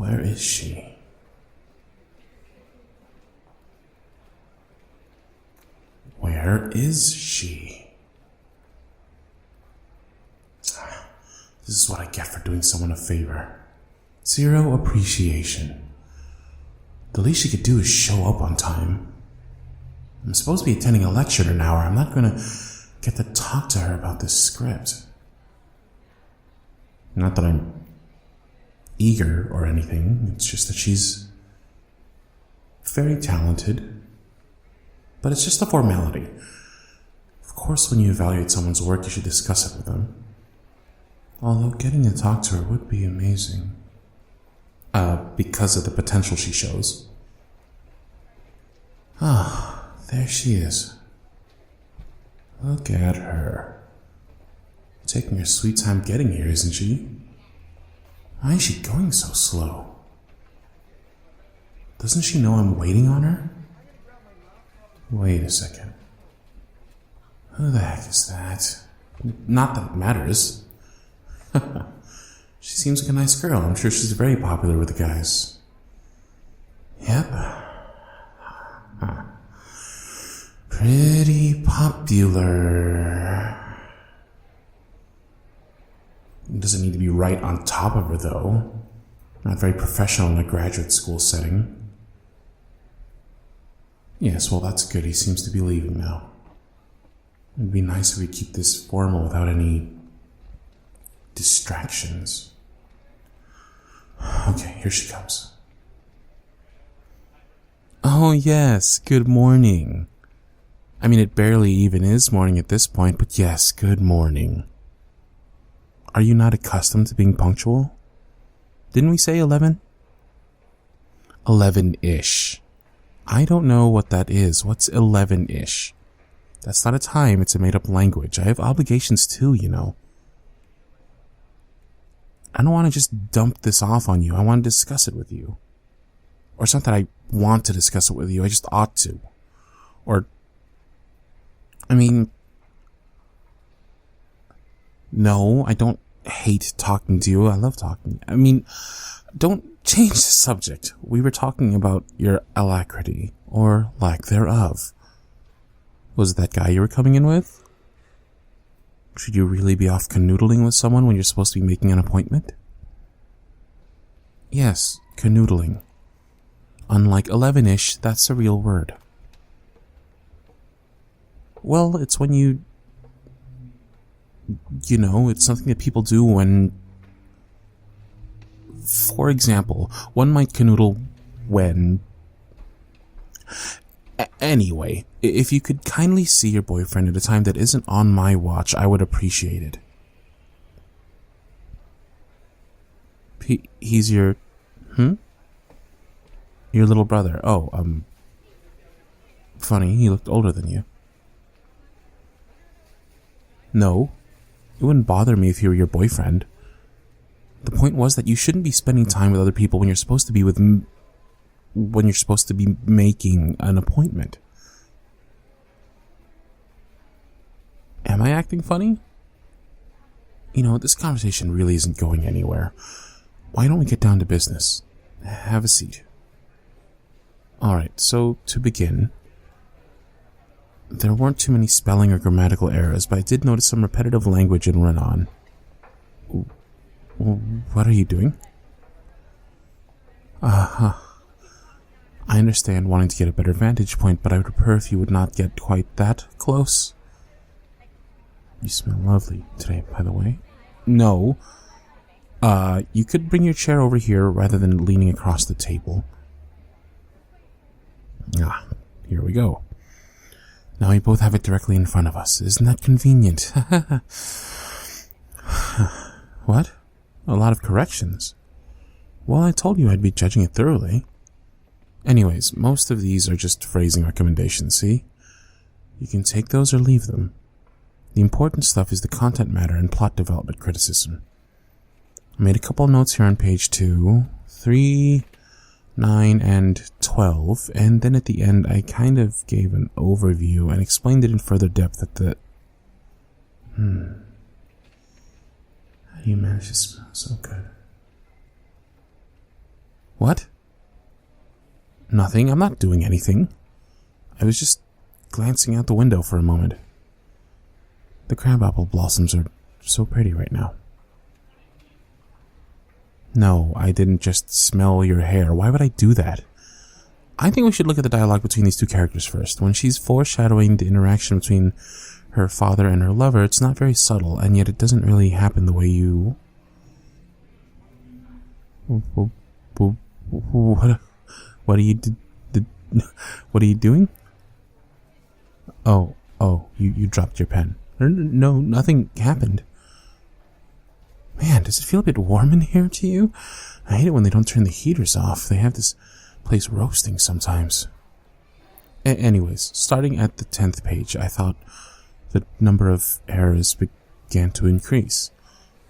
Where is she? Where is she? This is what I get for doing someone a favor. Zero appreciation. The least she could do is show up on time. I'm supposed to be attending a lecture in an hour. I'm not gonna get to talk to her about this script. Not that I'm eager or anything, it's just that she's very talented. But it's just a formality. Of course, when you evaluate someone's work, you should discuss it with them. Although getting to talk to her would be amazing. Because of the potential she shows. Ah, there she is. Look at her. Taking her sweet time getting here, isn't she? Why is she going so slow? Doesn't she know I'm waiting on her? Wait a second. Who the heck is that? Not that it matters. She seems like a nice girl. I'm sure she's very popular with the guys. Yep. Pretty popular. Doesn't need to be right on top of her, though. Not very professional in a graduate school setting. Yes, well, that's good. He seems to be leaving now. It'd be nice if we keep this formal without any distractions. Okay, here she comes. Oh, yes, good morning. I mean, it barely even is morning at this point, but yes, good morning. Are you not accustomed to being punctual? Didn't we say 11? 11-ish. I don't know what that is. What's 11-ish? That's not a time, it's a made-up language. I have obligations too, you know. I don't want to just dump this off on you. I want to discuss it with you. Or it's not that I want to discuss it with you, I just ought to. Or, I mean, no, I don't hate talking to you. I love talking. I mean, don't change the subject. We were talking about your alacrity, or lack thereof. Was it that guy you were coming in with? Should you really be off canoodling with someone when you're supposed to be making an appointment? Yes, canoodling. Unlike 11-ish, that's a real word. Well, it's when you know, it's something that people do when... For example, one might canoodle when... Anyway, if you could kindly see your boyfriend at a time that isn't on my watch, I would appreciate it. He's your... Your little brother. Oh, funny, he looked older than you. No, it wouldn't bother me if he were your boyfriend. The point was that you shouldn't be spending time with other people when you're supposed to be when you're supposed to be making an appointment. Am I acting funny? You know, this conversation really isn't going anywhere. Why don't we get down to business? Have a seat. Alright, so to begin, there weren't too many spelling or grammatical errors, but I did notice some repetitive language in run-on. What are you doing? I understand wanting to get a better vantage point, but I would prefer if you would not get quite that close. You smell lovely today, by the way. No. You could bring your chair over here rather than leaning across the table. Ah, here we go. Now we both have it directly in front of us. Isn't that convenient? What? A lot of corrections. Well, I told you I'd be judging it thoroughly. Anyways, most of these are just phrasing recommendations, see? You can take those or leave them. The important stuff is the content matter and plot development criticism. I made a couple of notes here on page 2, 3, 9, and 12, and then at the end I kind of gave an overview and explained it in further depth at the... How do you manage to smell so good? What? Nothing. I'm not doing anything. I was just glancing out the window for a moment. The crabapple blossoms are so pretty right now. No, I didn't just smell your hair. Why would I do that? I think we should look at the dialogue between these two characters first. When she's foreshadowing the interaction between her father and her lover, it's not very subtle, and yet it doesn't really happen the way you... What are you what are you doing? Oh, you dropped your pen. No, nothing happened. Man, does it feel a bit warm in here to you? I hate it when they don't turn the heaters off. They have this place roasting sometimes. Anyways, starting at the 10th page, I thought the number of errors began to increase.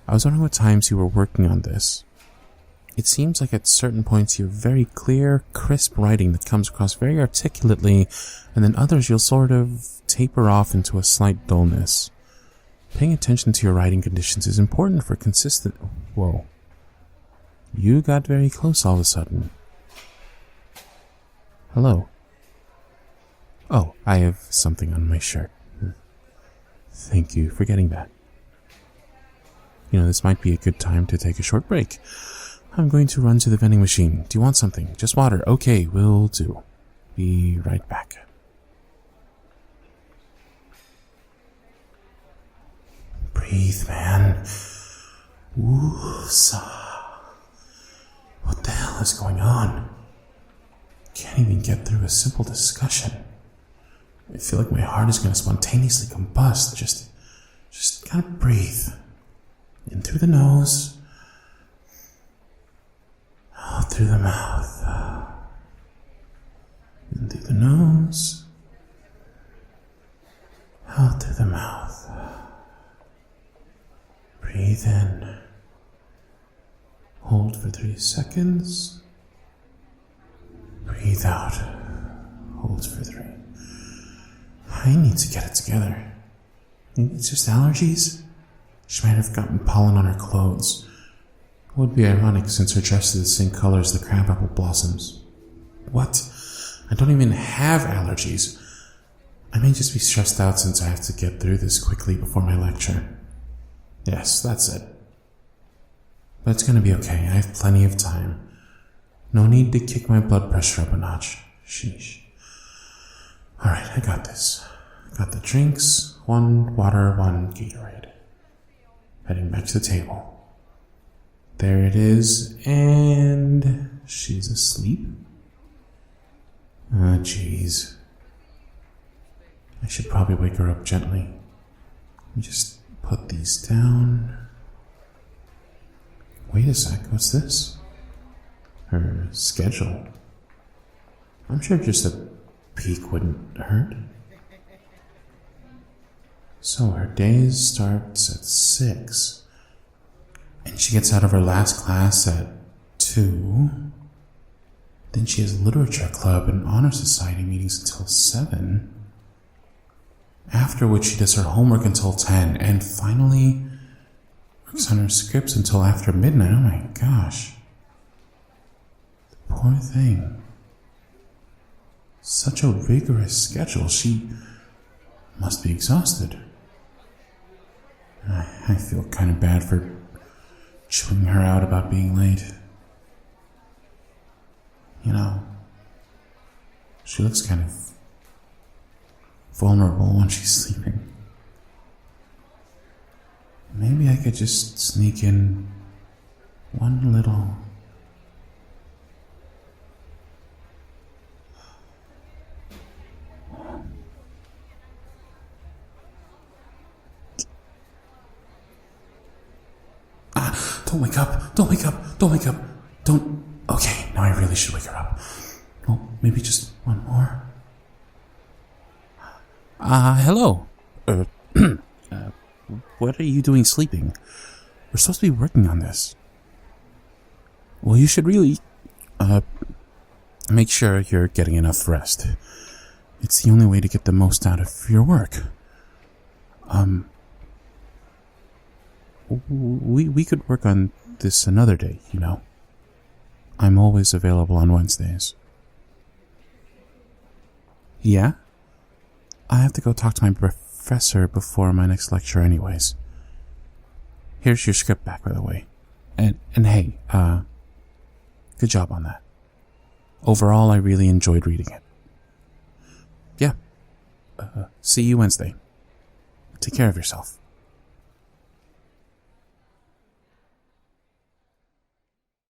I was wondering what times you were working on this. It seems like at certain points you have very clear, crisp writing that comes across very articulately, and then others you'll sort of taper off into a slight dullness. Paying attention to your writing conditions is important for consistent... Whoa. You got very close all of a sudden. Hello. Oh, I have something on my shirt. Thank you for getting that. You know, this might be a good time to take a short break. I'm going to run to the vending machine. Do you want something? Just water. Okay, will do. Be right back. Breathe, man. Woosah. What the hell is going on? Can't even get through a simple discussion. I feel like my heart is going to spontaneously combust. Just gotta breathe. In through the nose. Out through the mouth. In through the nose. Out through the mouth. Breathe in. Hold for 3 seconds. Breathe out. Hold for 3. I need to get it together. Maybe it's just allergies? She might have gotten pollen on her clothes. It would be ironic since her dress is the same color as the crabapple blossoms. What? I don't even have allergies. I may just be stressed out since I have to get through this quickly before my lecture. Yes, that's it. But it's gonna be okay. I have plenty of time. No need to kick my blood pressure up a notch. Sheesh. Alright, I got this. Got the drinks. 1 water, 1 Gatorade. Heading back to the table. There it is, and she's asleep. Ah, jeez. I should probably wake her up gently. Let me just put these down. Wait a sec, what's this? Her schedule. I'm sure just a peek wouldn't hurt. So her day starts at 6. And she gets out of her last class at 2. Then she has literature club and honor society meetings until 7. After which she does her homework until 10. And finally works on her scripts until after midnight. Oh my gosh. The poor thing. Such a rigorous schedule. She must be exhausted. I feel kind of bad for chewing her out about being late. You know, she looks kind of vulnerable when she's sleeping. Maybe I could just sneak in one little... Don't wake up, don't wake up, don't wake up, don't... Okay, now I really should wake her up. Well, maybe just one more. Hello. What are you doing sleeping? We're supposed to be working on this. Well, you should really, make sure you're getting enough rest. It's the only way to get the most out of your work. We could work on this another day, you know. I'm always available on Wednesdays. Yeah? I have to go talk to my professor before my next lecture anyways. Here's your script back, by the way. And hey, good job on that. Overall, I really enjoyed reading it. Yeah. See you Wednesday. Take care of yourself.